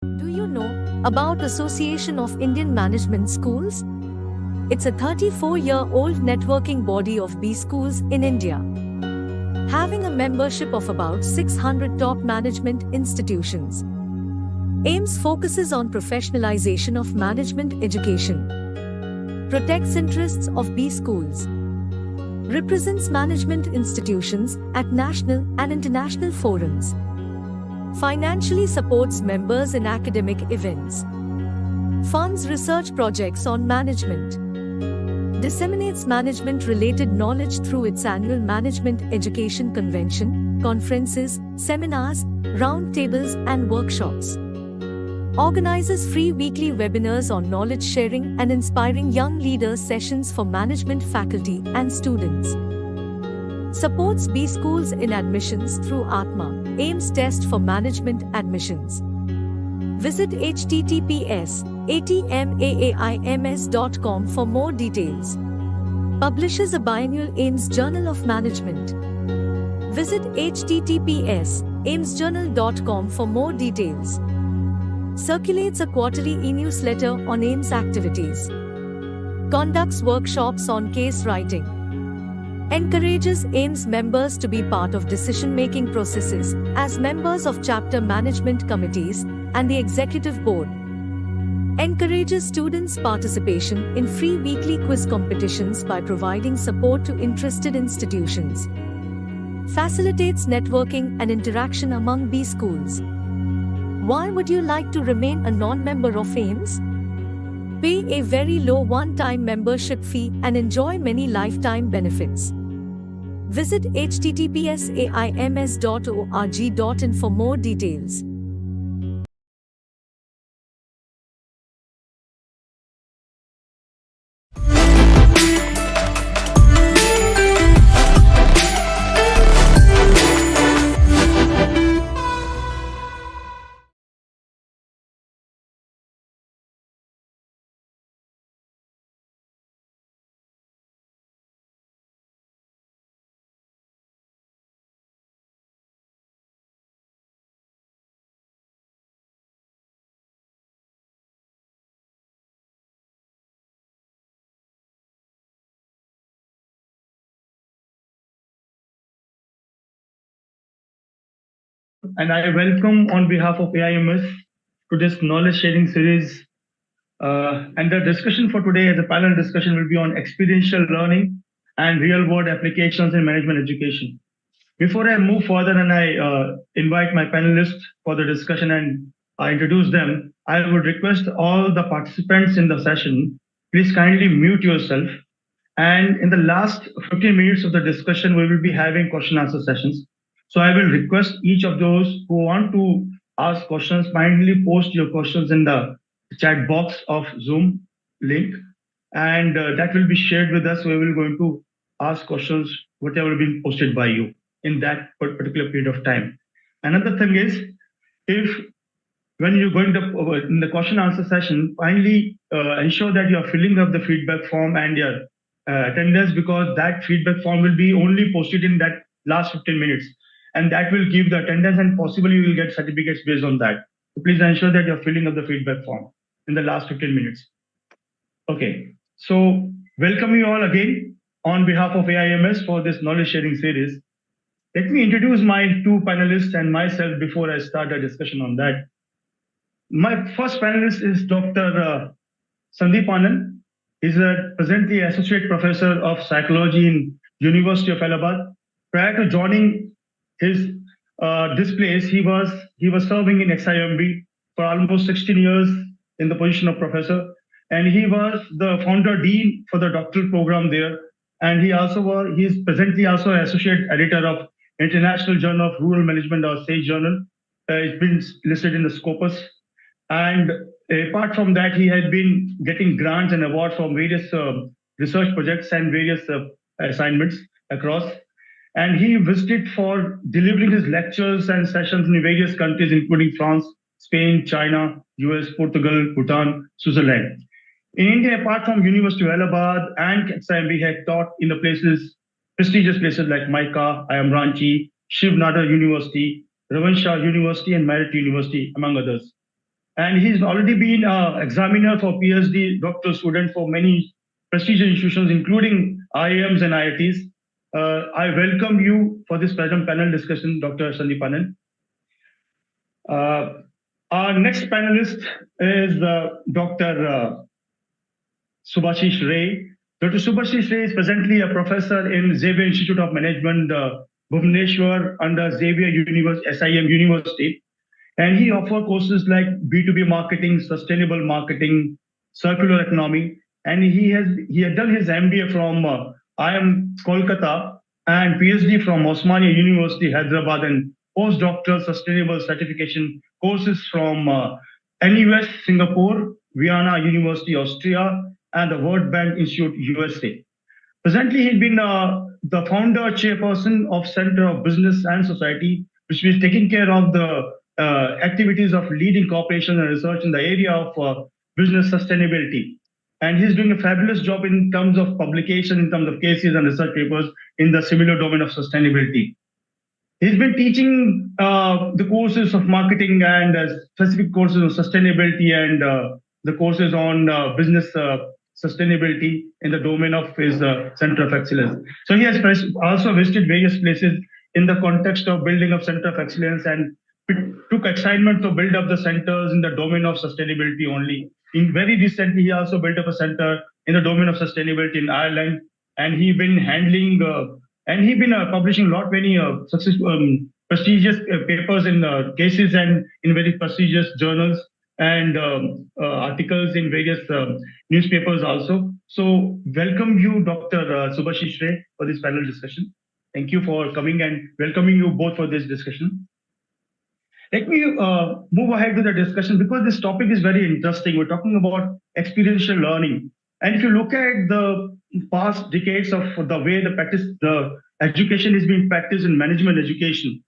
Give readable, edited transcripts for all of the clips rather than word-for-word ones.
Do you know about Association of Indian Management Schools? It's a 34-year-old networking body of B schools in India, having a membership of about 600 top management institutions. AIMS focuses on professionalization of management education, protects interests of B schools, represents management institutions at national and international forums, financially supports members in academic events, funds research projects on management, disseminates management-related knowledge through its annual Management Education Convention, conferences, seminars, roundtables and workshops, organizes free weekly webinars on knowledge sharing and inspiring young leaders sessions for management faculty and students, supports B schools in admissions through Atma, AIMS test for management admissions. Visit https://atmaims.com for more details. Publishes a biannual AIMS Journal of Management. Visit https://aimsjournal.com for more details. Circulates a quarterly e-newsletter on AIMS activities. Conducts workshops on case writing. Encourages AIMS members to be part of decision-making processes as members of chapter management committees and the executive board. Encourages students' participation in free weekly quiz competitions by providing support to interested institutions. Facilitates networking and interaction among B schools. Why would you like to remain a non-member of AIMS? Pay a very low one-time membership fee and enjoy many lifetime benefits. Visit https://aims.org.in for more details. And I welcome on behalf of AIMS to this knowledge sharing series. And the discussion for today as a panel discussion will be on experiential learning and real world applications in management education. Before I move further and I invite my panelists for the discussion and I introduce them, I would request all the participants in the session, please kindly mute yourself. And in the last 15 minutes of the discussion, we will be having question answer sessions. So I will request each of those who want to ask questions, kindly post your questions in the chat box of Zoom link, and that will be shared with us. We will going to ask questions, whatever been posted by you in that particular period of time. Another thing is, if when you're going to in the question answer session, kindly ensure that you are filling up the feedback form and your attendance, because that feedback form will be only posted in that last 15 minutes. And that will give the attendance, and possibly you will get certificates based on that. So please ensure that you're filling up the feedback form in the last 15 minutes. Okay, so welcome you all again on behalf of AIMS for this knowledge sharing series. Let me introduce my two panelists and myself before I start the discussion on that. My first panelist is Dr. Sandip Anand. He's presently Associate Professor of Psychology in University of Allahabad. Prior to joining this place, he was serving in XIMB for almost 16 years in the position of professor, and he was the founder dean for the doctoral program there. And he's presently also associate editor of International Journal of Rural Management, or SAGE Journal. It's been listed in the Scopus. And apart from that, he has been getting grants and awards from various research projects and various assignments across. And he visited for delivering his lectures and sessions in various countries, including France, Spain, China, US, Portugal, Bhutan, Switzerland. In India, apart from University of Allahabad and XIMB, he had taught in the prestigious places like Maika, IIM Ranchi, Shiv Nadar University, Ravan Shah University, and Merit University, among others. And he's already been an examiner for PhD doctoral student for many prestigious institutions, including IIMs and IITs. I welcome you for this present panel discussion, Dr. Sandip Anand. Our next panelist is Dr. Subhasis Ray. Dr. Subhasis Ray is presently a professor in Xavier Institute of Management, Bhubaneswar, under Xavier SIM University. And he offers courses like B2B marketing, sustainable marketing, circular economy. And he had done his MBA from IIM Kolkata and PhD from Osmania University, Hyderabad, and postdoctoral sustainable certification courses from NUS Singapore, Vienna University, Austria, and the World Bank Institute, USA. Presently, he's been the founder chairperson of Center of Business and Society, which is taking care of the activities of leading corporation and research in the area of business sustainability. And he's doing a fabulous job in terms of publication, in terms of cases and research papers in the similar domain of sustainability. He's been teaching the courses of marketing and specific courses on sustainability and the courses on business sustainability in the domain of his Center of Excellence. So he has also visited various places in the context of building up Center of Excellence and took assignment to build up the centers in the domain of sustainability only. Very recently, he also built up a center in the domain of sustainability in Ireland, and he's been handling and he's been publishing many successful, prestigious papers in cases and in very prestigious journals and articles in various newspapers also. So welcome you, Dr. Subhasis Ray, for this panel discussion. Thank you for coming and welcoming you both for this discussion. Let me move ahead to the discussion because this topic is very interesting. We're talking about experiential learning. And if you look at the past decades of the way the education is being practiced in management education,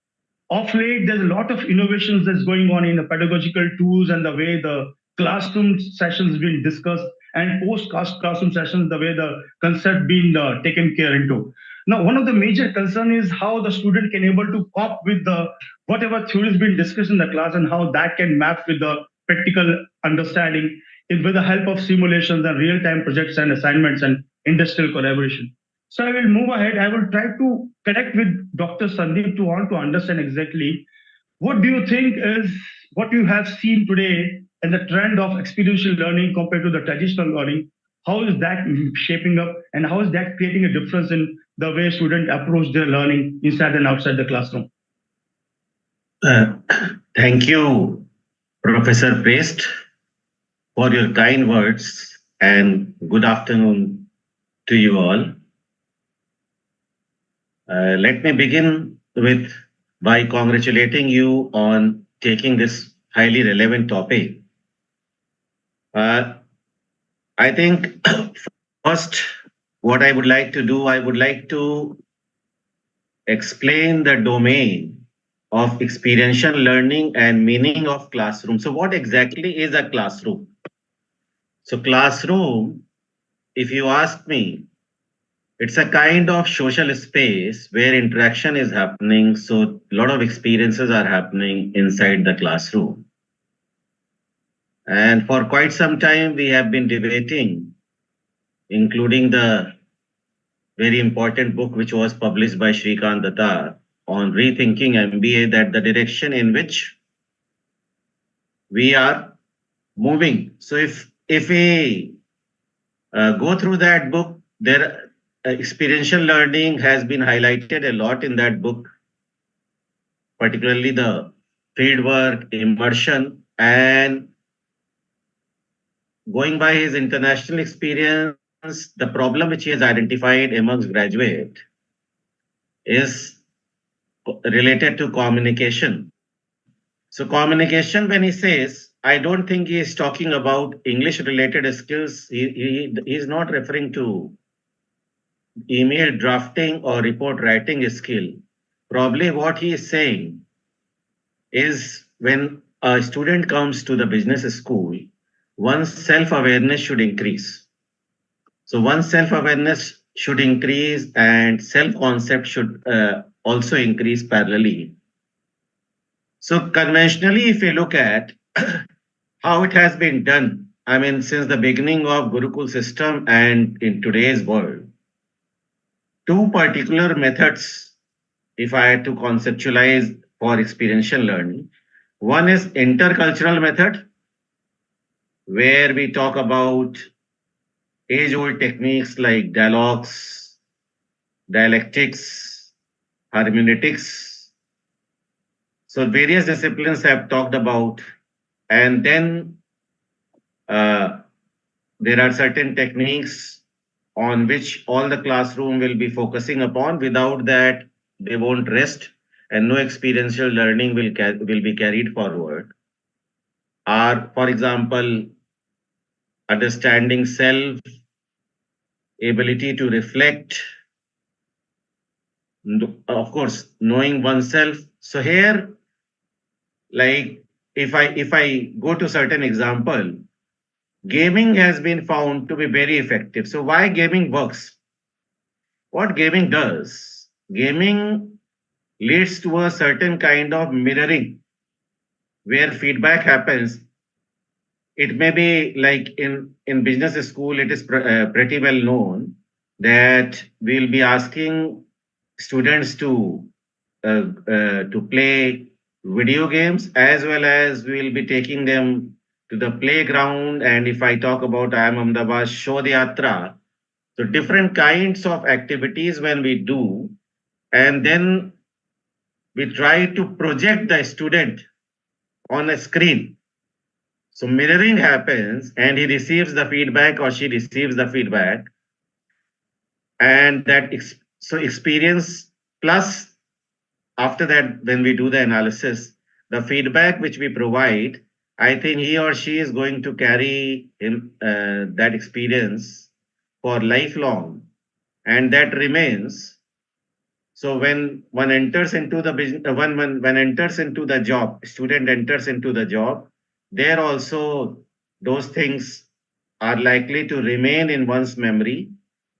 of late, there's a lot of innovations that's going on in the pedagogical tools and the way the classroom sessions being discussed and post-classroom sessions, the way the concept being taken care into. Now, one of the major concern is how the student can able to cope with the whatever theory is being discussed in the class and how that can map with the practical understanding with the help of simulations and real-time projects and assignments and industrial collaboration. So I will move ahead. I will try to connect with Dr. Sandip to want to understand exactly what do you think is what you have seen today and the trend of experiential learning compared to the traditional learning. How is that shaping up and how is that creating a difference in the way students approach their learning inside and outside the classroom? Thank you, Professor Preshth, for your kind words and good afternoon to you all. Let me begin by congratulating you on taking this highly relevant topic. I think first, what I would like to do, I would like to explain the domain of experiential learning and meaning of classroom. So what exactly is a classroom? So classroom, if you ask me, it's a kind of social space where interaction is happening. So a lot of experiences are happening inside the classroom. And for quite some time, we have been debating, including the very important book which was published by Shrikant Datta on rethinking MBA, that the direction in which we are moving. So if we go through that book, there experiential learning has been highlighted a lot in that book, particularly the fieldwork, immersion, and going by his international experience, the problem which he has identified amongst graduates is related to communication. So communication, when he says, I don't think he is talking about English-related skills. He is not referring to email drafting or report writing skill. Probably what he is saying is when a student comes to the business school, one's self-awareness should increase. So one's self-awareness should increase and self-concept should also increase parallelly. So conventionally, if you look at how it has been done. I mean, since the beginning of Gurukul system and in today's world, two particular methods, if I had to conceptualize for experiential learning. One is intercultural method, where we talk about age-old techniques like dialogues, dialectics, hermeneutics. So various disciplines have talked about, and then uh, there are certain techniques on which all the classroom will be focusing upon. Without that, they won't rest, and no experiential learning will be carried forward. Are, for example, understanding self, ability to reflect, of course, knowing oneself. So here, like if I go to certain example, gaming has been found to be very effective. So why gaming works? What gaming does? Gaming leads to a certain kind of mirroring where feedback happens. It may be like in business school, it is pretty well known that we'll be asking students to play video games, as well as we'll be taking them to the playground. And if I talk about IIM Ahmedabad Shodh Yatra, so different kinds of activities when we do, and then we try to project the student on a screen. So mirroring happens, and he receives the feedback or she receives the feedback, and so experience plus after that, when we do the analysis, the feedback which we provide, I think he or she is going to carry in that experience for lifelong, and that remains. So when one enters into the business, when enters into the job, student enters into the job, there also those things are likely to remain in one's memory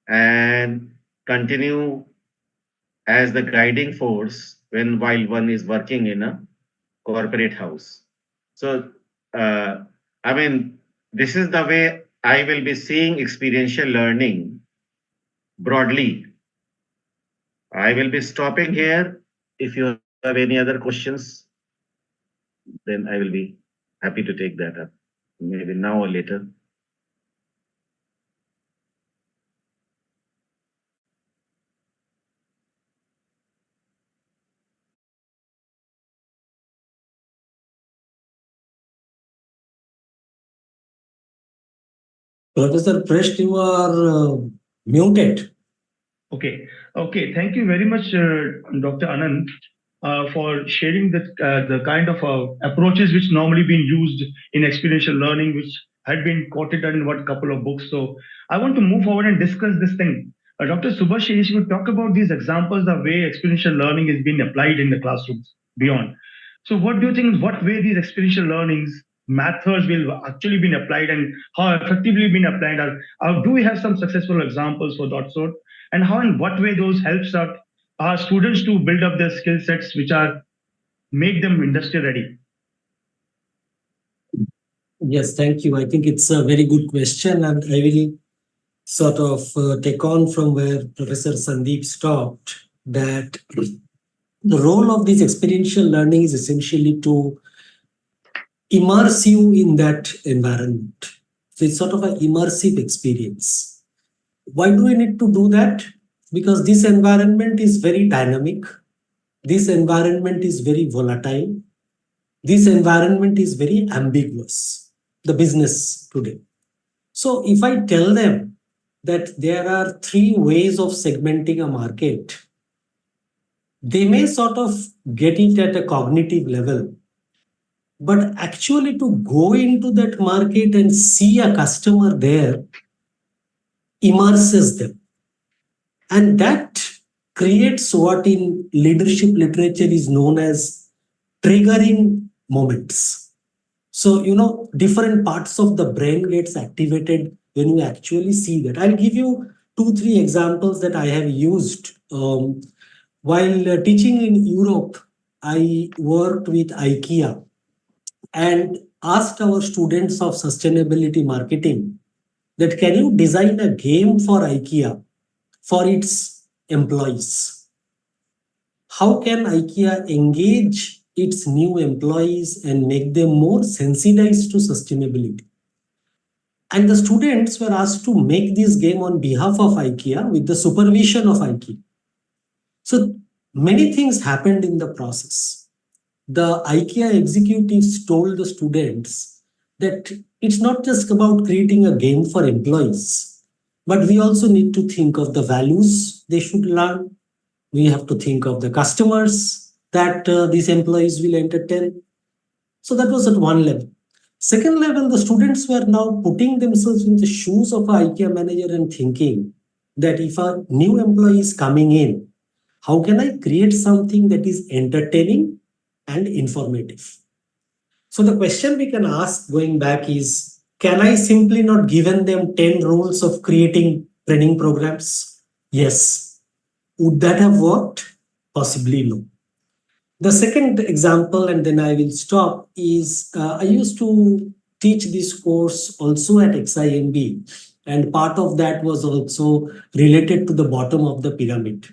and continue as the guiding force while one is working in a corporate house. So, I mean, this is the way I will be seeing experiential learning broadly. I will be stopping here. If you have any other questions, then I will be happy to take that up, maybe now or later. Professor Preshth, you are muted. Okay. Okay. Thank you very much, Dr. Anand, for sharing the kind of approaches which normally been used in experiential learning, which had been quoted in what couple of books. So I want to move forward and discuss this thing. Dr. Subhasis, you talk about these examples, the way experiential learning is being applied in the classrooms beyond. So what do you think, what way these experiential learnings methods will actually been applied and how effectively been applied? Or do we have some successful examples for that sort? And how and what way those helps out our students to build up their skill sets which are make them industry ready? Yes, thank you. I think it's a very good question, and I will sort of take on from where Professor Sandip stopped, that the role of this experiential learning is essentially to immerse you in that environment. So it's sort of an immersive experience. Why do we need to do that? Because this environment is very dynamic. This environment is very volatile. This environment is very ambiguous, the business today. So if I tell them that there are 3 ways of segmenting a market, they may sort of get it at a cognitive level. But actually to go into that market and see a customer there immerses them. And that creates what in leadership literature is known as triggering moments. So, different parts of the brain gets activated when you actually see that. I'll give you 2-3 examples that I have used. While teaching in Europe, I worked with IKEA. And asked our students of sustainability marketing that can you design a game for IKEA for its employees? How can IKEA engage its new employees and make them more sensitized to sustainability? And the students were asked to make this game on behalf of IKEA with the supervision of IKEA. So many things happened in the process. The IKEA executives told the students that it's not just about creating a game for employees, but we also need to think of the values they should learn. We have to think of the customers that these employees will entertain. So that was at one level. Second level, the students were now putting themselves in the shoes of an IKEA manager and thinking that if a new employee is coming in, how can I create something that is entertaining and informative? So the question we can ask going back is, can I simply not given them 10 rules of creating training programs? Yes. Would that have worked? Possibly no. The second example, and then I will stop, is I used to teach this course also at XIMB, and part of that was also related to the bottom of the pyramid.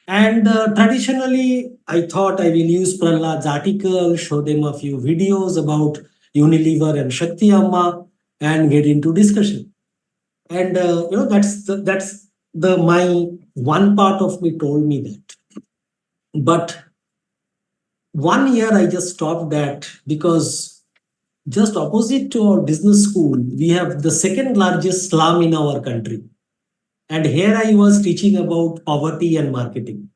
And traditionally, I thought I will use Prahlad's article, show them a few videos about Unilever and Shakti Amma, and get into discussion. And that's my one part of me told me that. But 1 year I just stopped that because just opposite to our business school, we have the second largest slum in our country. And here I was teaching about poverty and marketing.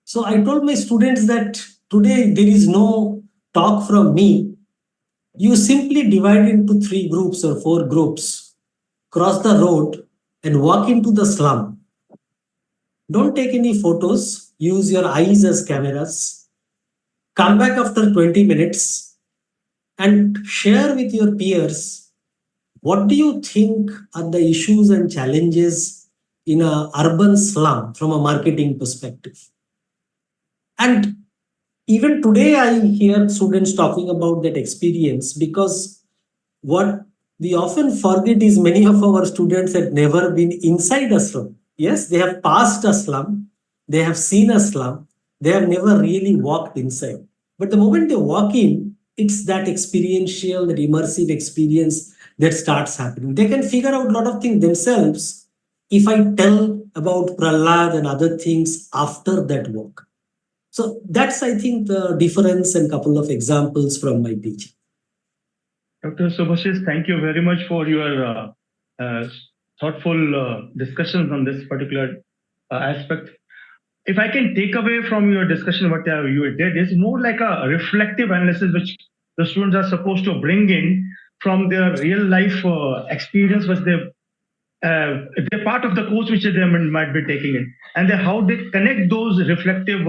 So I told my students that today there is no talk from me. You simply divide into 3 groups or 4 groups, cross the road and walk into the slum. Don't take any photos, use your eyes as cameras. Come back after 20 minutes and share with your peers, what do you think are the issues and challenges in an urban slum from a marketing perspective? And even today I hear students talking about that experience, because what we often forget is many of our students had never been inside a slum. Yes, they have passed a slum, they have seen a slum, they have never really walked inside. But the moment they walk in, it's that experiential, that immersive experience that starts happening. They can figure out a lot of things themselves if I tell about Prahlad and other things after that walk. So that's, I think, the difference and couple of examples from my teaching. Dr. Subhasis, thank you very much for your thoughtful discussions on this particular aspect. If I can take away from your discussion what you did, is more like a reflective analysis which the students are supposed to bring in from their real life experience, which they're part of the course which they might be taking in, and how they connect those reflective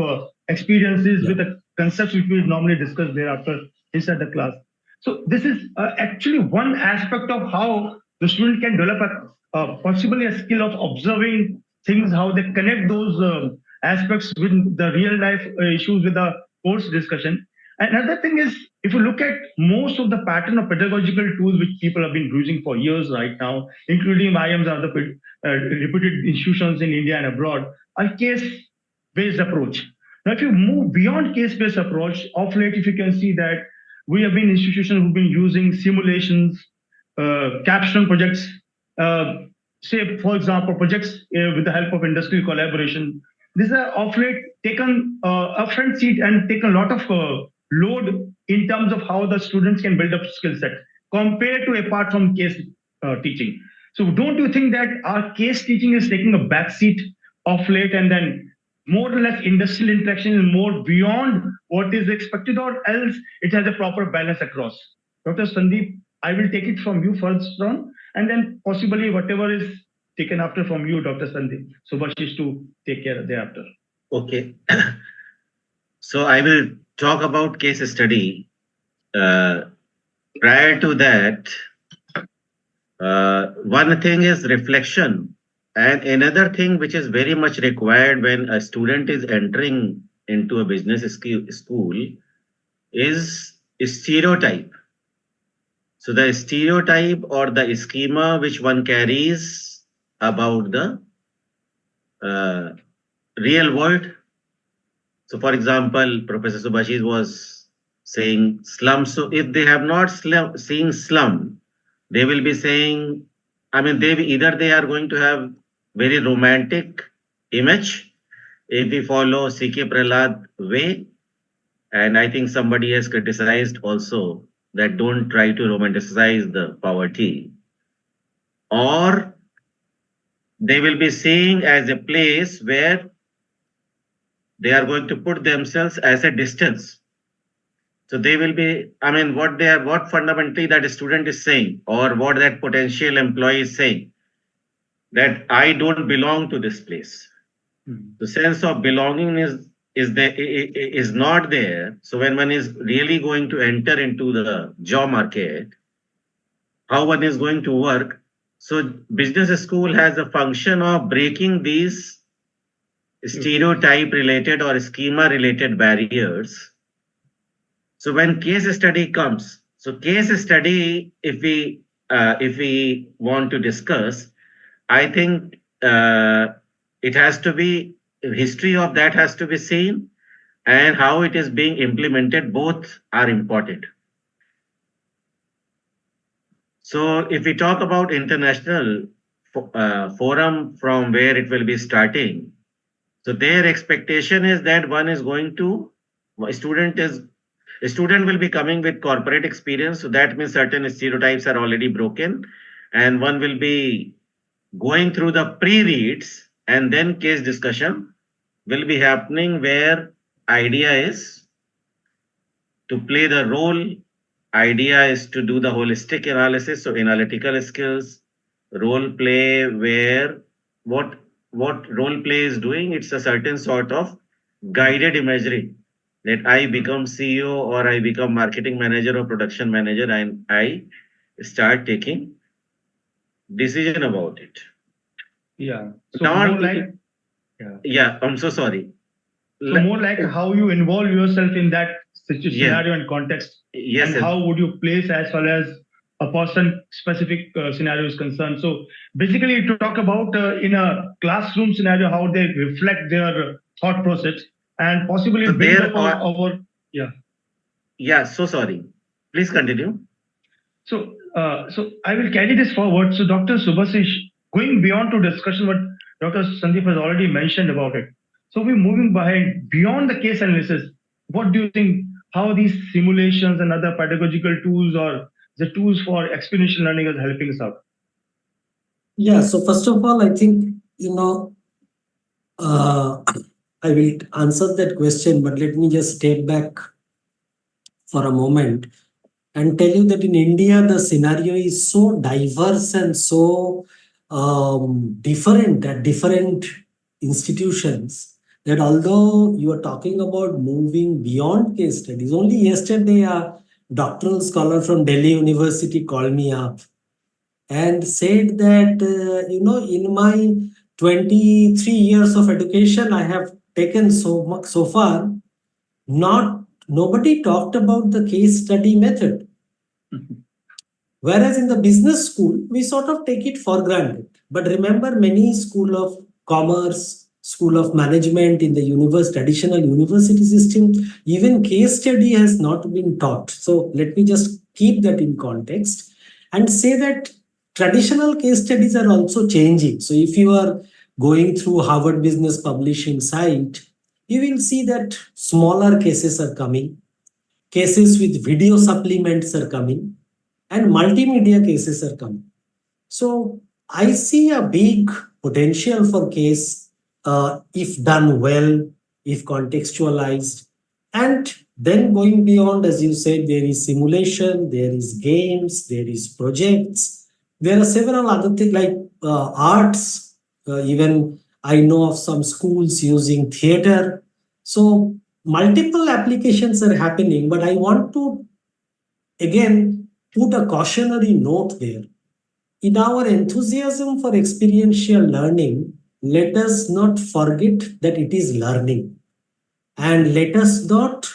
experiences with the concepts which we normally discuss thereafter inside the class. So this is actually one aspect of how the student can develop possibly a skill of observing things, how they connect those aspects with the real life issues with the course discussion. And another thing is, if you look at most of the pattern of pedagogical tools which people have been using for years right now, including IIMs and other reputed institutions in India and abroad, are case-based approach. Now, if you move beyond case-based approach, of late, if you can see that we have been institutions who've been using simulations, capstone projects, say, for example, projects with the help of industrial collaboration. These are of late taken a front seat and taken a lot of load in terms of how the students can build up skill set compared to apart from case teaching. So don't you think that our case teaching is taking a back seat of late, and then more or less industrial interaction is more beyond what is expected, or else it has a proper balance across? Dr. Sandip, I will take it from you first on, and then possibly whatever is taken after from you, Dr. Sandip, Subhasis, to take care of thereafter. Okay. So I will talk about case study. Prior to that, one thing is reflection, and another thing which is very much required when a student is entering into a business school is stereotype. So the stereotype or the schema which one carries about the real world. So for example, Professor Subhasis was saying slum. So if they have not seen slum, they will be saying, I mean, either they are going to have very romantic image if we follow C.K. Prahlad way. And I think somebody has criticized also that don't try to romanticize the poverty. Or they will be seeing as a place where they are going to put themselves as a distance. So they will be, I mean, what fundamentally that student is saying, or what that potential employee is saying, that I don't belong to this place. The sense of belonging is not there. So when one is really going to enter into the job market, how one is going to work. So business school has a function of breaking these stereotype related or schema related barriers. So when case study comes, so case study, if we want to discuss, I think it has to be, history of that has to be seen, and how it is being implemented, both are important. So if we talk about international forum from where it will be starting, so their expectation is that one is going to, a student will be coming with corporate experience. So that means certain stereotypes are already broken, and one will be going through the pre-reads, and then case discussion will be happening, where idea is to play the role. Idea is to do the holistic analysis, so analytical skills, role play, where what role play is doing, it's a certain sort of guided imagery, that I become CEO or I become marketing manager or production manager, and I start taking decision about it. Yeah. So Not more like, yeah, I'm so sorry. So more like how you involve yourself in that scenario and context, Yes, and how would you place as far as a person specific scenario is concerned. So basically, to talk about in a classroom scenario, how they reflect their thought process, and possibly So build there up are, our yeah, so sorry. Please continue. So I will carry this forward. So Dr. Subhasis, going beyond to discussion what Dr. Sandip has already mentioned about it. So we're moving beyond the case analysis. What do you think? How these simulations and other pedagogical tools or the tools for experiential learning are helping us out? Yeah. So first of all, I think I will answer that question, but let me just step back for a moment and tell you that in India, the scenario is so diverse and so different at different institutions, that although you are talking about moving beyond case studies, only yesterday a doctoral scholar from Delhi University called me up and said that, in my 23 years of education, I have taken so far, nobody talked about the case study method. Whereas in the business school, we sort of take it for granted. But remember, many school of commerce, school of management in the traditional university system, even case study has not been taught. So let me just keep that in context and say that traditional case studies are also changing. So if you are going through Harvard Business Publishing site, you will see that smaller cases are coming, cases with video supplements are coming, and multimedia cases are coming. So I see a big potential for case if done well, if contextualized, and then going beyond, as you said, there is simulation, there is games, there is projects, there are several other things like arts. Even I know of some schools using theater. So multiple applications are happening, but I want to again put a cautionary note there. In our enthusiasm for experiential learning, let us not forget that it is learning. And let us not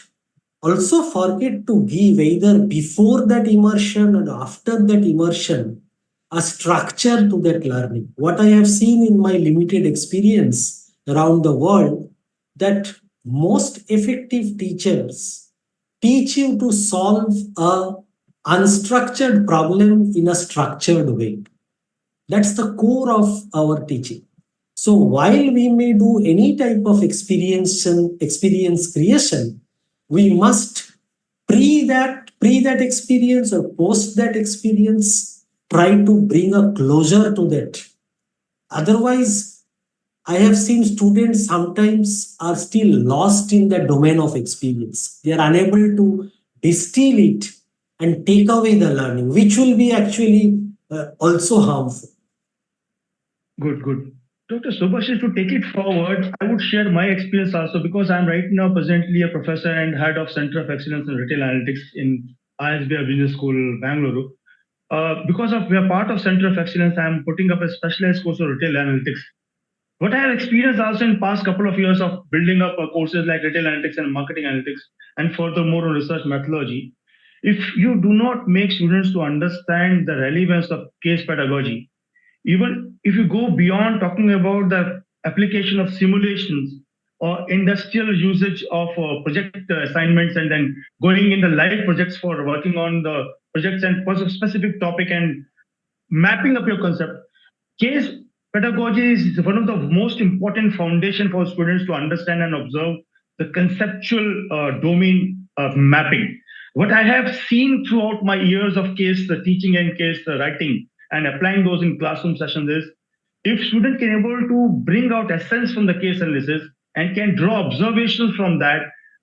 also forget to give either before that immersion and after that immersion a structure to that learning. What I have seen in my limited experience around the world, that most effective teachers teach you to solve a unstructured problem in a structured way. That's the core of our teaching. So while we may do any type of experience creation, we must pre that experience or post that experience, try to bring a closure to that. Otherwise, I have seen students sometimes are still lost in the domain of experience. They are unable to distill it and take away the learning, which will be actually also harmful. Good. Dr. Subhasis, to take it forward, I would share my experience also, because I'm right now presently a professor and head of Center of Excellence in Retail Analytics in ISBR Business School, Bengaluru. Because we are part of Center of Excellence, I'm putting up a specialized course of retail analytics. What I have experienced also in past couple of years of building up courses like retail analytics and marketing analytics, and furthermore on research methodology, if you do not make students to understand the relevance of case pedagogy, even if you go beyond talking about the application of simulations or industrial usage of project assignments, and then going in the live projects for working on the projects and for a specific topic and mapping up your concept, case pedagogy is one of the most important foundation for students to understand and observe the conceptual domain mapping. What I have seen throughout my years of case teaching and case writing and applying those in classroom sessions is, if students can able to bring out essence from the case analysis and can draw observations from that,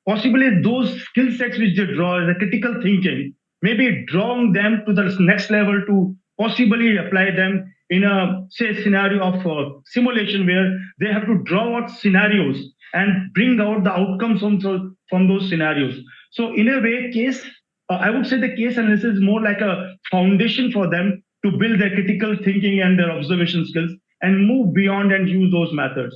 possibly those skill sets which they draw as a critical thinking, maybe drawing them to the next level to possibly apply them in a scenario of simulation where they have to draw out scenarios and bring out the outcomes from those scenarios. So in a way, I would say the case analysis is more like a foundation for them to build their critical thinking and their observation skills and move beyond and use those methods.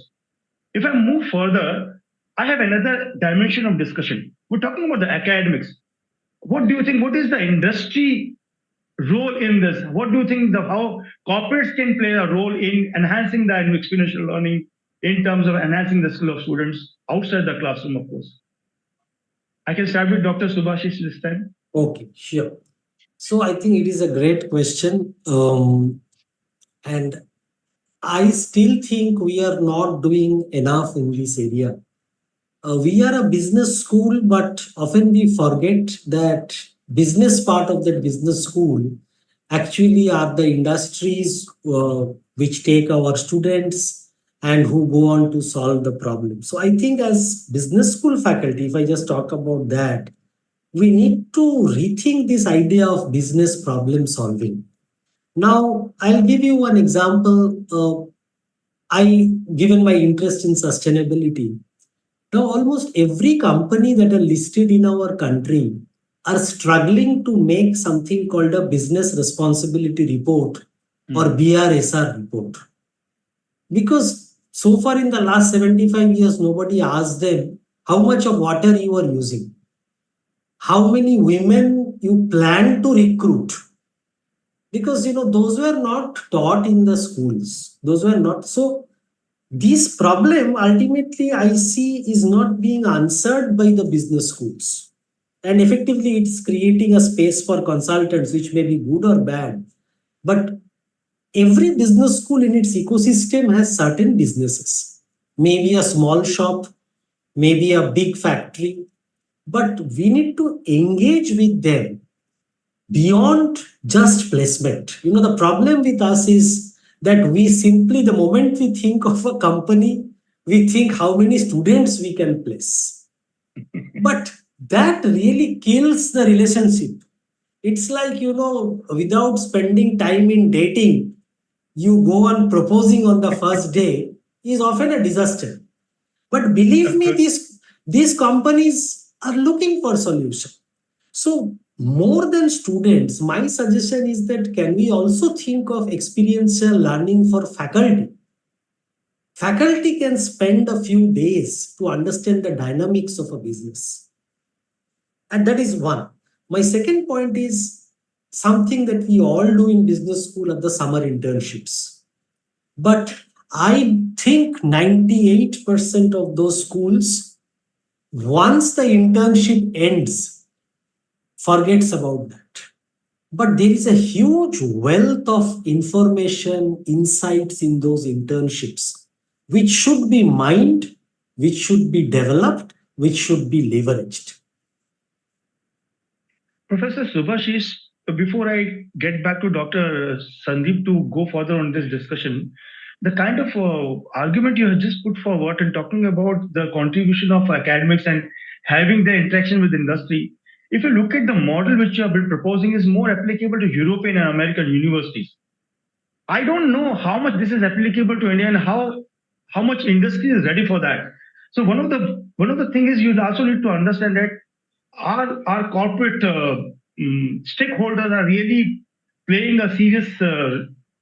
If I move further, I have another dimension of discussion. We're talking about the academics. What do you think? What is the industry role in this? What do you think how corporates can play a role in enhancing the experiential learning in terms of enhancing the skill of students outside the classroom, of course? I can start with Dr. Subhasis this time. Okay, sure. So I think it is a great question. And I still think we are not doing enough in this area. We are a business school, but often we forget that business part of the business school actually are the industries which take our students and who go on to solve the problem. So I think as business school faculty, if I just talk about that, we need to rethink this idea of business problem solving. Now, I'll give you one example. Given my interest in sustainability, now almost every company that are listed in our country are struggling to make something called a business responsibility report or BRSR report. Because so far in the last 75 years, nobody asked them how much of water you are using, how many women you plan to recruit. Because, those were not taught in the schools. Those were not. So this problem ultimately I see is not being answered by the business schools. And effectively it's creating a space for consultants, which may be good or bad. But every business school in its ecosystem has certain businesses. Maybe a small shop, maybe a big factory. But we need to engage with them beyond just placement. The problem with us is that we simply, the moment we think of a company, we think how many students we can place. But that really kills the relationship. It's like, without spending time in dating, you go on proposing on the first day is often a disaster. But believe me, these companies are looking for solution. So more than students, my suggestion is that can we also think of experiential learning for faculty? Faculty can spend a few days to understand the dynamics of a business. And that is one. My second point is something that we all do in business school are the summer internships. But I think 98% of those schools, once the internship ends, forgets about that. But there is a huge wealth of information, insights in those internships, which should be mined, which should be developed, which should be leveraged. Professor Subhasis, before I get back to Dr. Sandip to go further on this discussion, the kind of argument you have just put forward in talking about the contribution of academics and having the interaction with industry, if you look at the model which you have been proposing is more applicable to European and American universities. I don't know how much this is applicable to India and how much industry is ready for that. So one of the things is you also need to understand that our corporate stakeholders are really playing a serious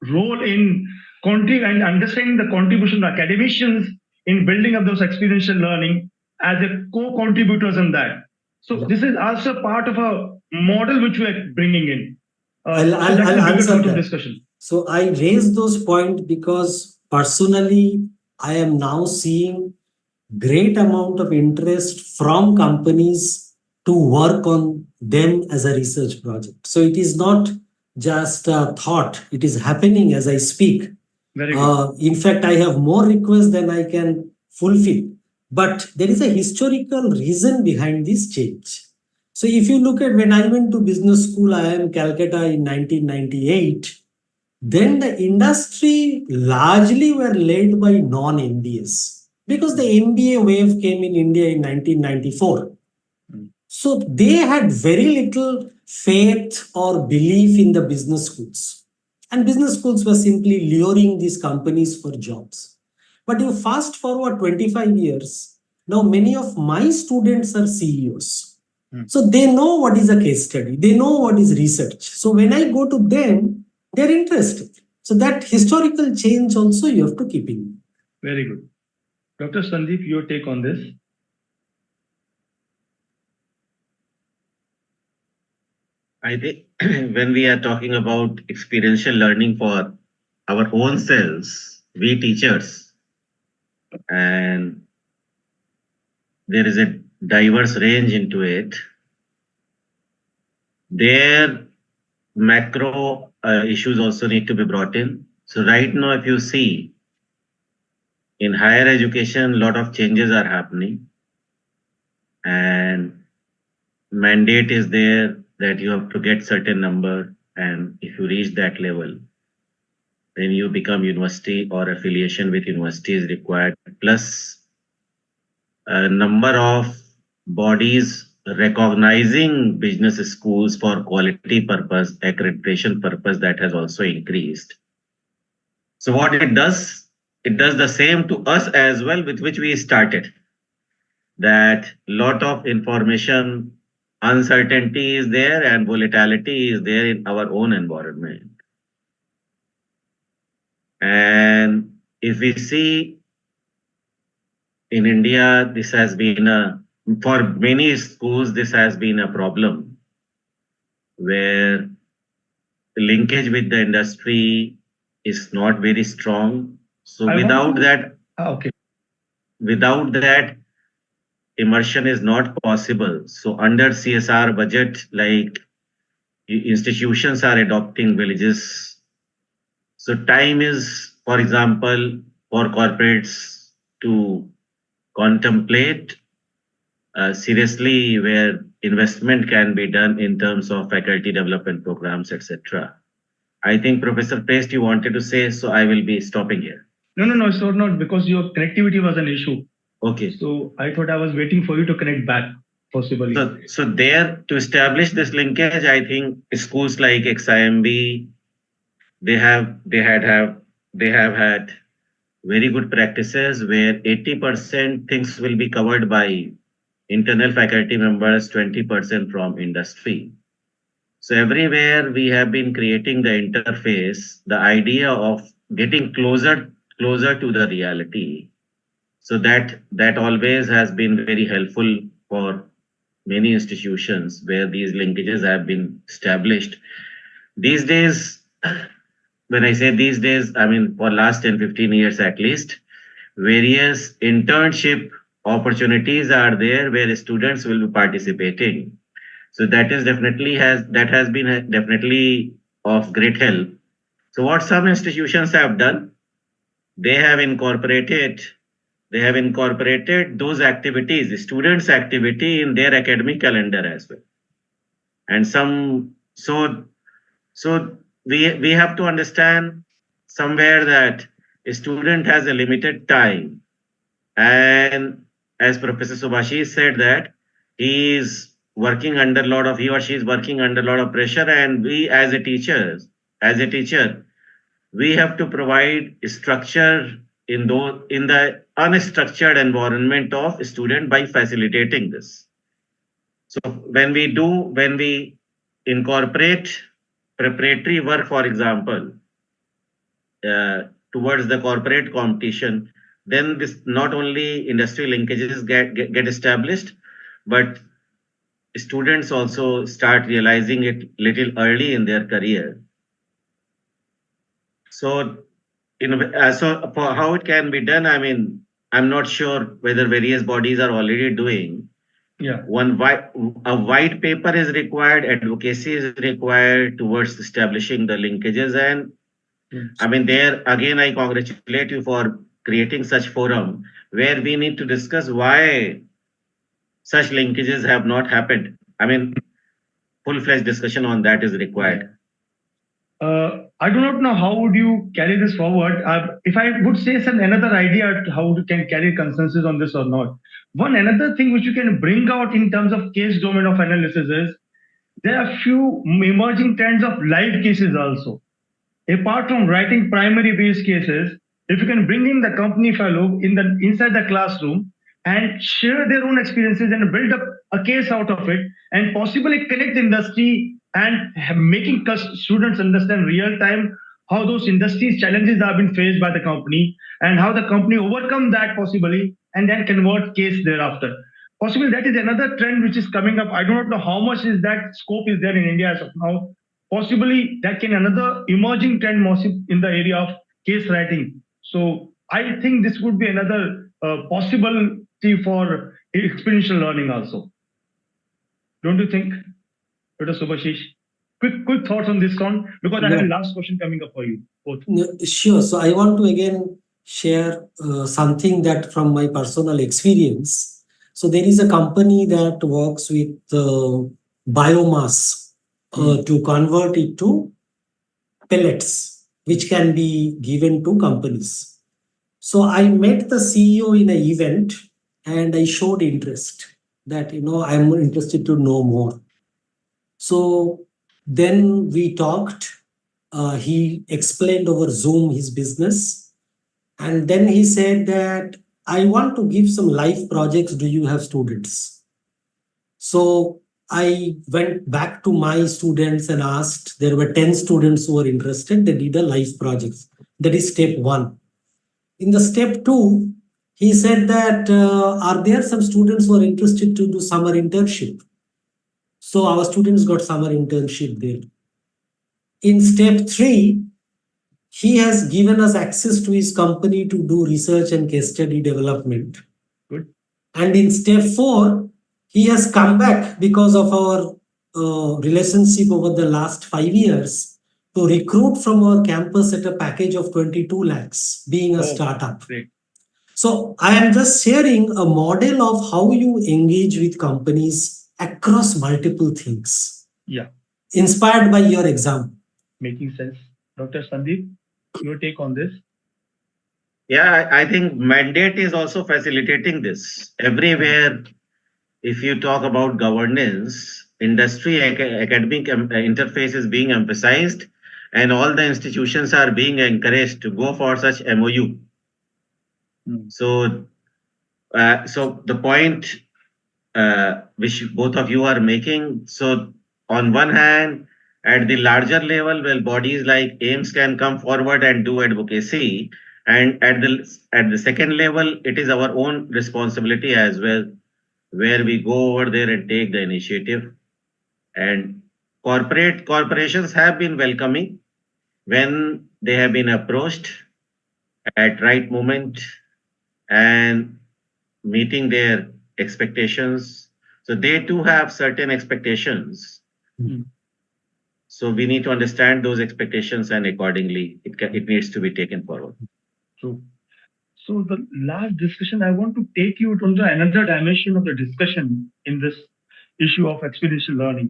role in and understanding the contribution of academicians in building up those experiential learning as a co-contributors in that. So this is also part of a model which we are bringing in. I'll answer that discussion. So I raise those points because personally, I am now seeing great amount of interest from companies to work on them as a research project. So it is not just a thought, it is happening as I speak. Very good. In fact, I have more requests than I can fulfill. But there is a historical reason behind this change. So if you look at when I went to business school, IIM Calcutta in 1998, then the industry largely were led by non-MBAs because the MBA wave came in India in 1994. So they had very little faith or belief in the business schools. And business schools were simply luring these companies for jobs. But you fast forward 25 years, now many of my students are CEOs. So they know what is a case study. They know what is research. So when I go to them, they're interested. So that historical change also you have to keep in mind. Very good. Dr. Sandip, your take on this? I think when we are talking about experiential learning for our own selves, we teachers, and there is a diverse range into it, their macro issues also need to be brought in. So right now, if you see, in higher education, a lot of changes are happening, and mandate is there that you have to get certain number, and if you reach that level, then you become university or affiliation with university is required, plus a number of bodies recognizing business schools for quality purpose, accreditation purpose, that has also increased. So what it does the same to us as well, with which we started. That lot of information, uncertainty is there and volatility is there in our own environment. And if we see in India, this has been for many schools, this has been a problem where the linkage with the industry is not very strong. So without that, immersion is not possible. So under CSR budget, like institutions are adopting villages. So time is, for example, for corporates to contemplate seriously where investment can be done in terms of faculty development programs, etc. I think Professor Preshth, you wanted to say, so I will be stopping here. No, it's not, because your connectivity was an issue. Okay. So I thought I was waiting for you to connect back, possibly. So there, to establish this linkage, I think schools like XIMB, they have had very good practices where 80% things will be covered by internal faculty members, 20% from industry. So everywhere we have been creating the interface, the idea of getting closer to the reality. So that always has been very helpful for many institutions where these linkages have been established. These days, when I say these days, I mean for last 10, 15 years at least, various internship opportunities are there where students will be participating. So that is definitely has been definitely of great help. So what some institutions have done, they have incorporated those activities, students' activity in their academic calendar as well. And so we have to understand somewhere that a student has a limited time, and as Professor Subhasis said that he is working under a lot of he or she is working under a lot of pressure, and we as a teacher, we have to provide structure in the unstructured environment of student by facilitating this. So when we incorporate preparatory work, for example, towards the corporate competition, then this not only industry linkages get established, but students also start realizing it little early in their career. So, so for how it can be done, I mean, I'm not sure whether various bodies are already doing. Yeah. A white paper is required, advocacy is required towards establishing the linkages, and I mean, there again, I congratulate you for creating such forum where we need to discuss why such linkages have not happened. I mean, full-fledged discussion on that is required. I do not know how would you carry this forward. If I would say some another idea how you can carry consensus on this or not. One another thing which you can bring out in terms of case domain of analysis is there are few emerging trends of live cases also. Apart from writing primary based cases, if you can bring in the company fellow inside the classroom and share their own experiences and build up a case out of it and possibly connect the industry and making students understand real time how those industries challenges have been faced by the company and how the company overcome that possibly and then convert case thereafter. Possibly that is another trend which is coming up. I do not know how much is that scope is there in India as of now. Possibly that can another emerging trend in the area of case writing. So I think this would be another possibility for experiential learning also. Don't you think, Dr. Subhasis? Quick thoughts on this one, because I have a last question coming up for you both. Sure. So I want to again share something that from my personal experience. So there is a company that works with biomass to convert it to pellets, which can be given to companies. So I met the CEO in an event and I showed interest that, I'm interested to know more. So then we talked. He explained over Zoom his business. And then he said that I want to give some live projects. Do you have students? So I went back to my students and asked, there were 10 students who were interested. They did a live project. That is step 1. In the step 2, he said that, are there some students who are interested to do summer internship? So our students got summer internship there. In step 3, he has given us access to his company to do research and case study development. Good. And in step 4, he has come back because of our relationship over the last 5 years to recruit from our campus at a package of 22 lakhs, being a startup. Great. So I am just sharing a model of how you engage with companies across multiple things. Yeah. Inspired by your example. Making sense. Dr. Sandip, your take on this? Yeah, I think mandate is also facilitating this. Everywhere, if you talk about governance, industry academic interface is being emphasized, and all the institutions are being encouraged to go for such MOU. So the point which both of you are making, so on one hand, at the larger level, well, bodies like AIMS can come forward and do advocacy, and at the second level, it is our own responsibility as well where we go over there and take the initiative. And corporations have been welcoming when they have been approached at right moment and meeting their expectations. So they too have certain expectations. Mhm. So we need to understand those expectations, and accordingly it needs to be taken forward. True. So the last discussion, I want to take you to another dimension of the discussion in this issue of experiential learning.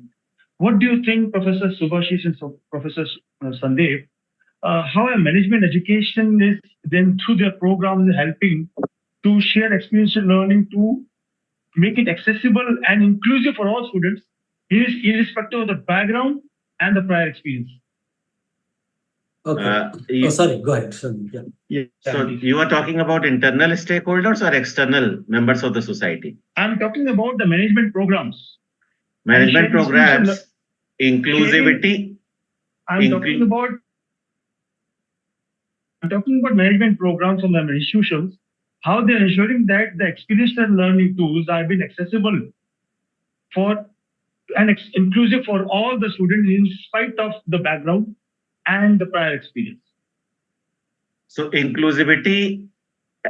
What do you think, Professor Subhasis and Professor Sandip, how a management education is then through their programs helping to share experiential learning to make it accessible and inclusive for all students, irrespective of the background and the prior experience? Okay. Sorry, go ahead. Sandip. Yeah. So you are talking about internal stakeholders or external members of the society? I'm talking about the management programs. Management programs, inclusivity. I'm talking about management programs from the institutions, how they're ensuring that the experiential learning tools are being accessible for and inclusive for all the students in spite of the background and the prior experience. So inclusivity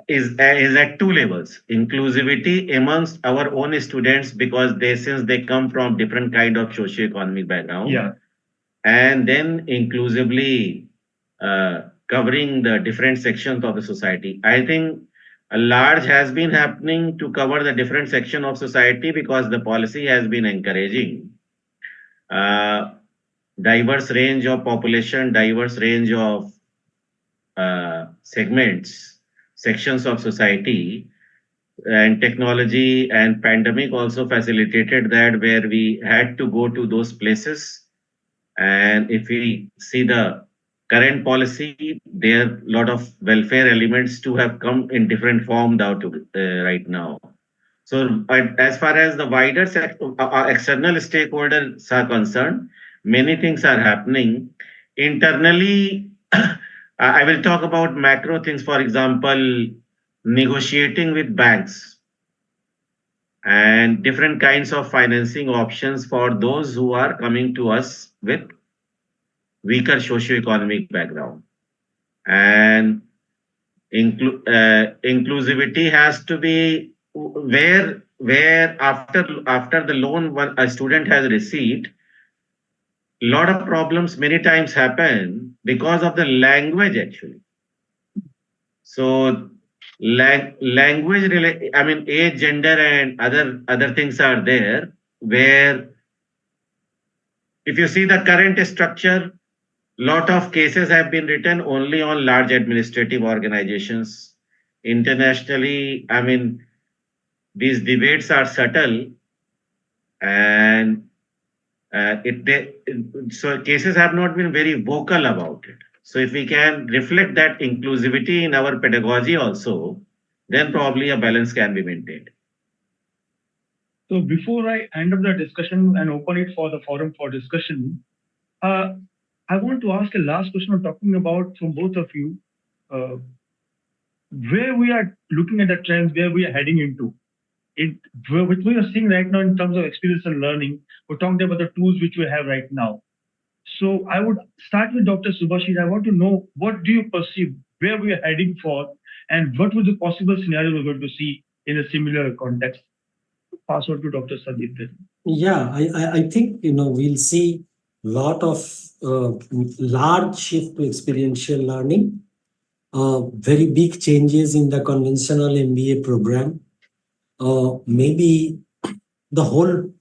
is at two levels. Inclusivity amongst our own students, because since they come from different kind of socio-economic background. Yeah. And then inclusively covering the different sections of the society. I think a large has been happening to cover the different section of society, because the policy has been encouraging diverse range of population, diverse range of segments, sections of society. And technology and pandemic also facilitated that, where we had to go to those places. And if we see the current policy, there are a lot of welfare elements to have come in different form right now. So as far as the wider external stakeholders are concerned, many things are happening. Internally, I will talk about macro things, for example, negotiating with banks and different kinds of financing options for those who are coming to us with weaker socio-economic background. And inclusivity has to be where after the loan a student has received, a lot of problems many times happen because of the language actually. So language, I mean, age, gender, and other things are there, where if you see the current structure, lot of cases have been written only on large administrative organizations. Internationally, I mean, these debates are subtle, and so cases have not been very vocal about it. So if we can reflect that inclusivity in our pedagogy also, then probably a balance can be maintained. So before I end up the discussion and open it for the forum for discussion, I want to ask a last question I'm talking about from both of you, where we are looking at the trends, where we are heading into. What we are seeing right now in terms of experiential learning, we're talking about the tools which we have right now. So I would start with Dr. Subhasis. I want to know, what do you perceive, where we are heading for, and what would the possible scenario we're going to see in a similar context? Pass on to Dr. Sandip then. Yeah, I think, we'll see lot of large shift to experiential learning, very big changes in the conventional MBA program. Maybe the whole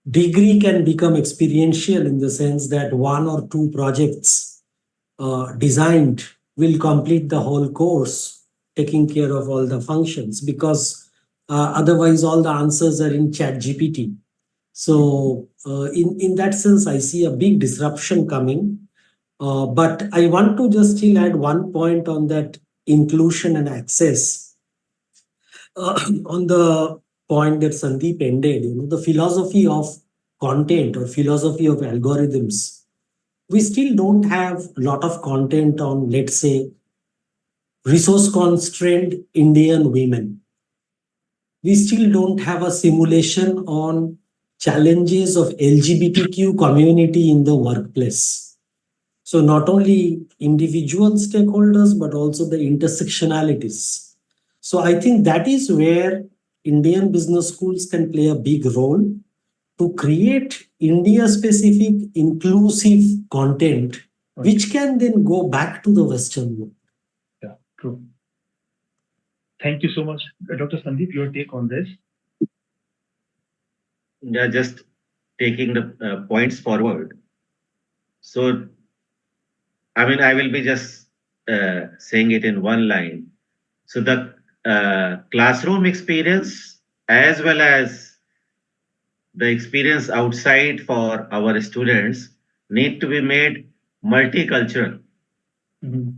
degree can become experiential in the sense that 1 or 2 projects designed will complete the whole course, taking care of all the functions, because otherwise all the answers are in ChatGPT. So in that sense, I see a big disruption coming. But I want to just still add one point on that inclusion and access. On the point that Sandip ended, the philosophy of content or philosophy of algorithms, we still don't have a lot of content on, let's say, resource-constrained Indian women. we still don't have a simulation on challenges of LGBTQ community in the workplace. So not only individual stakeholders, but also the intersectionalities. So I think that is where Indian business schools can play a big role to create India-specific inclusive content, which can then go back to the Western world. Yeah, true. Thank you so much. Dr. Sandip, your take on this? Yeah, just taking the points forward. So, I mean, I will be just saying it in one line. So the classroom experience as well as the experience outside for our students need to be made multicultural.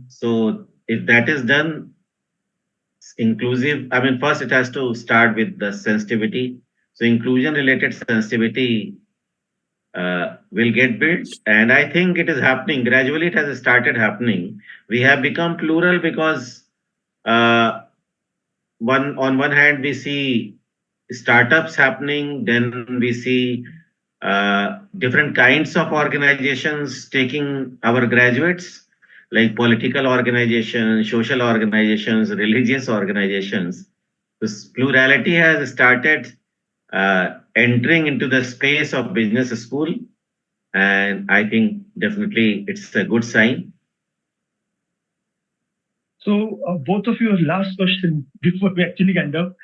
So if that is done inclusive, I mean, first it has to start with the sensitivity. So inclusion related sensitivity will get built, and I think it is happening. Gradually it has started happening. We have become plural because on one hand we see startups happening, then we see different kinds of organizations taking our graduates, like political organizations, social organizations, religious organizations. This plurality has started entering into the space of business school, and I think definitely it's a good sign. So both of you, last question before we actually end up.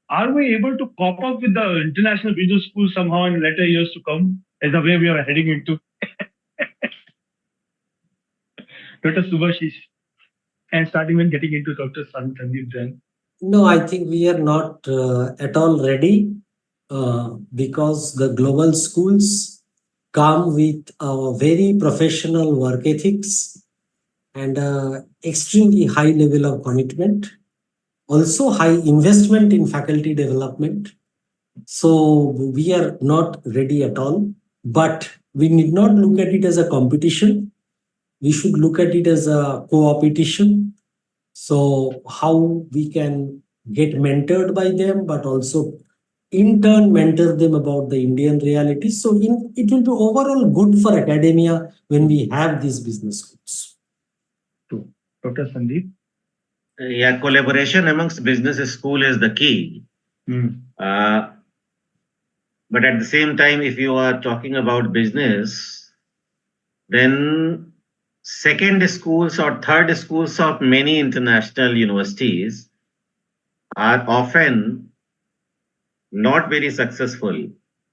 Are we able to cope up with the international business school somehow in later years to come, as the way we are heading into? Dr. Subhasis, and starting when getting into Dr. Sandip then. No, I think we are not at all ready because the global schools come with a very professional work ethics and extremely high level of commitment. Also high investment in faculty development. So we are not ready at all, but we need not look at it as a competition. We should look at it as a co-opetition. So how we can get mentored by them, but also in turn mentor them about the Indian reality. So it will be overall good for academia when we have these business schools. True. Dr. Sandip? Yeah, collaboration amongst business school is the key. But at the same time, if you are talking about business, then second schools or third schools of many international universities are often not very successful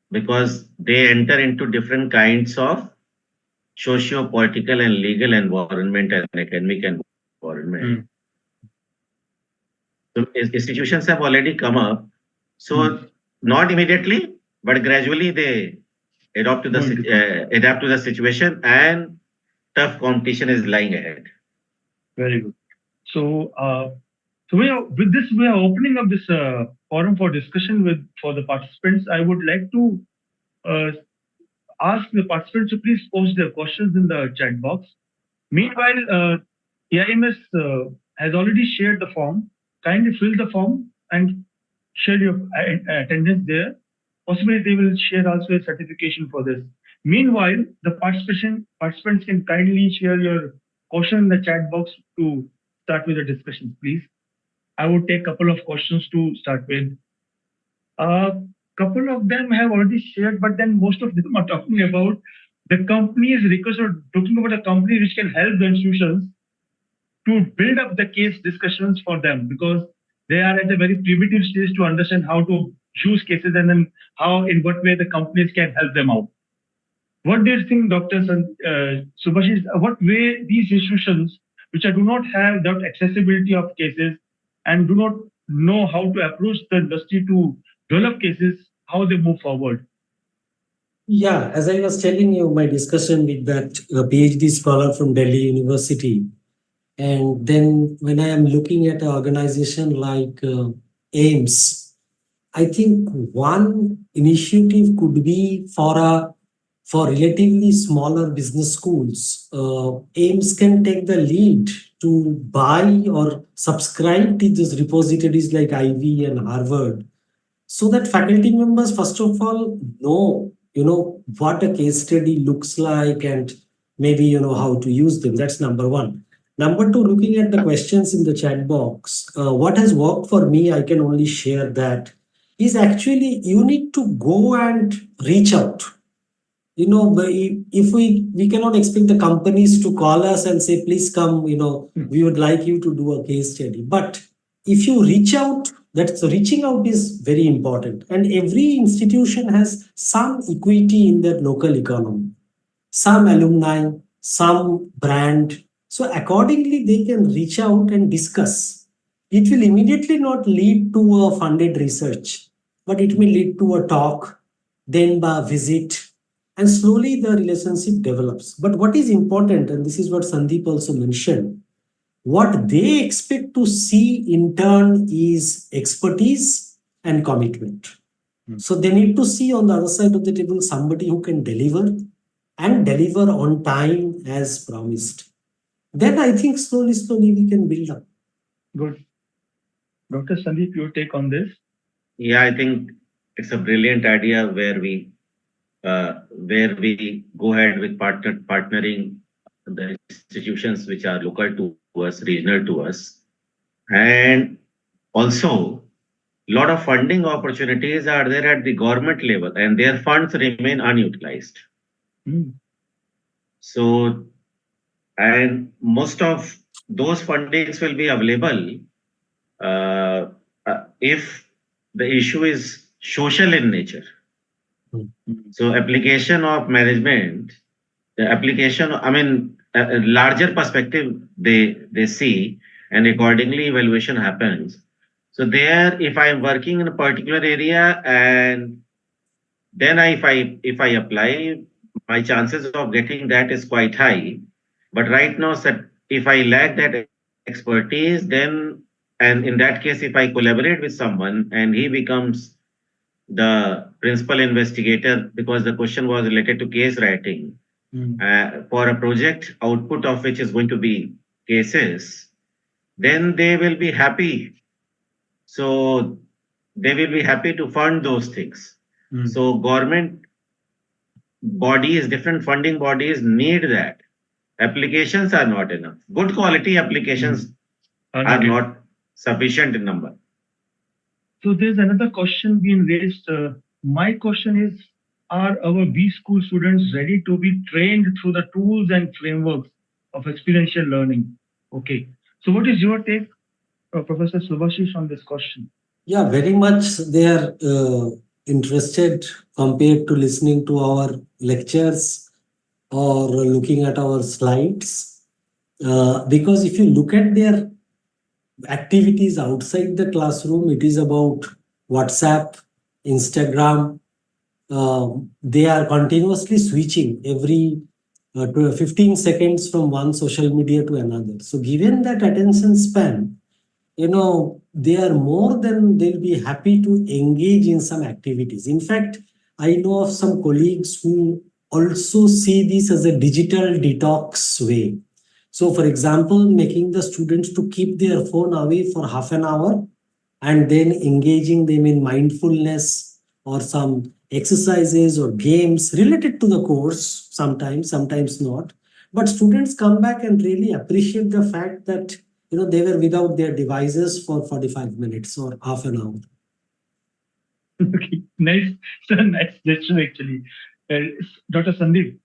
because they enter into different kinds of socio-political and legal environment and academic environment. So institutions have already come up. So not immediately, but gradually they adapt to the situation, and tough competition is lying ahead. Very good. So, with this, we are opening up this forum for discussion for the participants. I would like to ask the participants to please post their questions in the chat box. Meanwhile, AIMS has already shared the form. Kindly fill the form and share your attendance there. Possibly they will share also a certification for this. Meanwhile, the participants can kindly share your question in the chat box to start with the discussion, please. I would take a couple of questions to start with. Couple of them have already shared, but then most of them are talking about the company's request or talking about a company which can help the institutions to build up the case discussions for them, because they are at a very primitive stage to understand how to use cases and then how, in what way the companies can help them out. What do you think, Dr. Subhasis, what way these institutions, which do not have that accessibility of cases and do not know how to approach the industry to develop cases, how they move forward? Yeah, as I was telling you, my discussion with that PhD scholar from Delhi University, and then when I am looking at an organization like AIMS, I think one initiative could be for relatively smaller business schools. AIMS can take the lead to buy or subscribe to these repositories like Ivy and Harvard, so that faculty members, first of all, know, what a case study looks like and maybe, how to use them. That's number one. Number two, looking at the questions in the chat box, what has worked for me, I can only share that, is actually you need to go and reach out. If we cannot expect the companies to call us and say, please come, we would like you to do a case study. But if you reach out, reaching out is very important. And every institution has some equity in their local economy, some alumni, some brand. So accordingly, they can reach out and discuss. It will immediately not lead to a funded research, but it may lead to a talk, then a visit, and slowly the relationship develops. But what is important, and this is what Sandip also mentioned, what they expect to see in turn is expertise and commitment. So they need to see on the other side of the table somebody who can deliver and deliver on time as promised. Then I think slowly we can build up. Good. Dr. Sandip, your take on this? Yeah, I think it's a brilliant idea where we go ahead with partnering the institutions which are local to us, regional to us, and also a lot of funding opportunities are there at the government level, and their funds remain unutilized. So, and most of those fundings will be available if the issue is social in nature. So application of management, the application, a larger perspective they see, and accordingly evaluation happens. So there, if I am working in a particular area and then if I apply, my chances of getting that is quite high. But right now, if I lack that expertise, then, and in that case, if I collaborate with someone and he becomes the principal investigator, because the question was related to case writing, for a project output of which is going to be cases, then they will be happy. So they will be happy to fund those things. So government bodies, different funding bodies need that. Applications are not enough. Good quality applications are not sufficient in number. So there's another question being raised. My question is, are our B school students ready to be trained through the tools and frameworks of experiential learning? Okay. So what is your take, Professor Subhasis, on this question? Yeah, very much they are interested compared to listening to our lectures or looking at our slides. Because if you look at their activities outside the classroom, it is about WhatsApp, Instagram. They are continuously switching every 15 seconds from one social media to another. So given that attention span, they are more than they'll be happy to engage in some activities. In fact, I know of some colleagues who also see this as a digital detox way. So for example, making the students to keep their phone away for half an hour and then engaging them in mindfulness or some exercises or games related to the course, sometimes not. But students come back and really appreciate the fact that they were without their devices for 45 minutes or half an hour. Okay, nice. So nice suggestion actually. Dr. Sandip.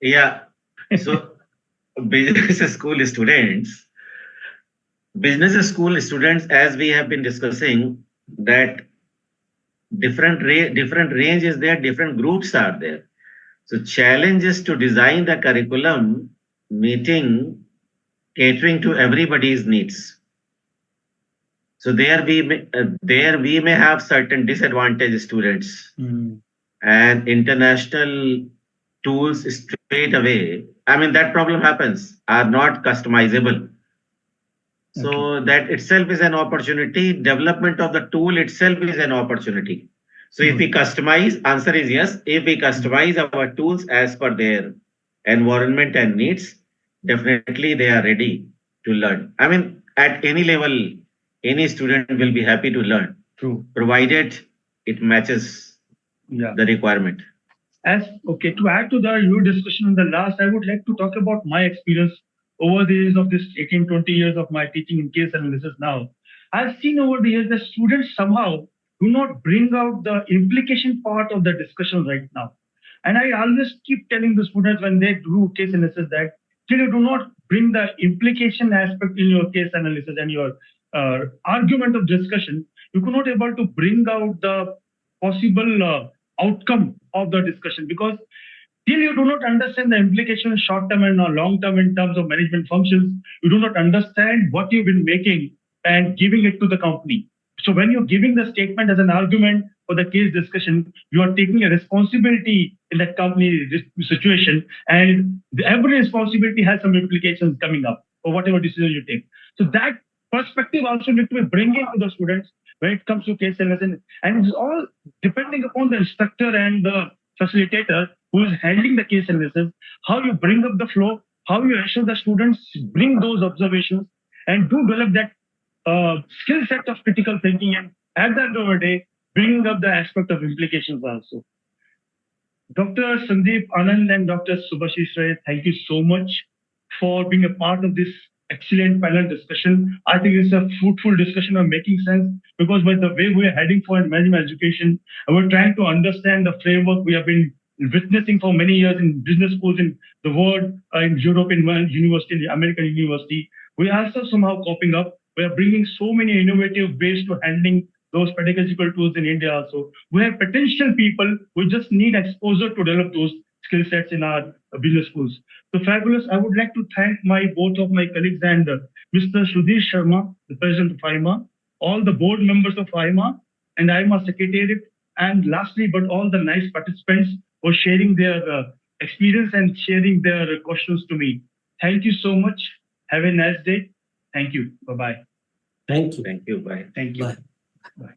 Yeah. So business school students, as we have been discussing, that different range is there, different groups are there. So challenge is to design the curriculum catering to everybody's needs. So there we may have certain disadvantaged students, and international tools straight away, that problem happens, are not customizable. So that itself is an opportunity. Development of the tool itself is an opportunity. So if we customize, answer is yes. If we customize our tools as per their environment and needs, definitely they are ready to learn. At any level, any student will be happy to learn. True. provided it matches Yeah. the requirement. Okay, to add to your discussion on the last, I would like to talk about my experience over the years of this 18, 20 years of my teaching in case analysis now. I've seen over the years that students somehow do not bring out the implication part of the discussion right now. And I always keep telling the students when they do case analysis that till you do not bring the implication aspect in your case analysis and your argument of discussion, you cannot able to bring out the possible outcome of the discussion, because till you do not understand the implication short term and long term in terms of management functions, you do not understand what you've been making and giving it to the company. So when you're giving the statement as an argument for the case discussion, you are taking a responsibility in that company situation, and every responsibility has some implications coming up for whatever decision you take. So that perspective also need to be bringing to the students when it comes to case analysis, and it's all depending upon the instructor and the facilitator who is handling the case analysis, how you bring up the flow, how you ensure the students bring those observations and do develop that skill set of critical thinking, and at the end of the day, bringing up the aspect of implications also. Dr. Sandip, Anand, and Dr. Subhasis, thank you so much for being a part of this excellent panel discussion. I think it's a fruitful discussion of making sense, because by the way we are heading for in management education, and we're trying to understand the framework we have been witnessing for many years in business schools in the world, in European university, in American university. We are also somehow coping up. We are bringing so many innovative ways to handling those pedagogical tools in India also. We have potential people, we just need exposure to develop those skill sets in our business schools. So fabulous. I would like to thank both of my colleagues and Mr. Sudhir Sharma, the president of IMA, all the board members of IMA and IMA secretariat, and lastly, but all the nice participants for sharing their experience and sharing their questions to me. Thank you so much. Have a nice day. Thank you. Bye-bye. Thank you. Thank you. Bye. Thank you. Bye. Bye.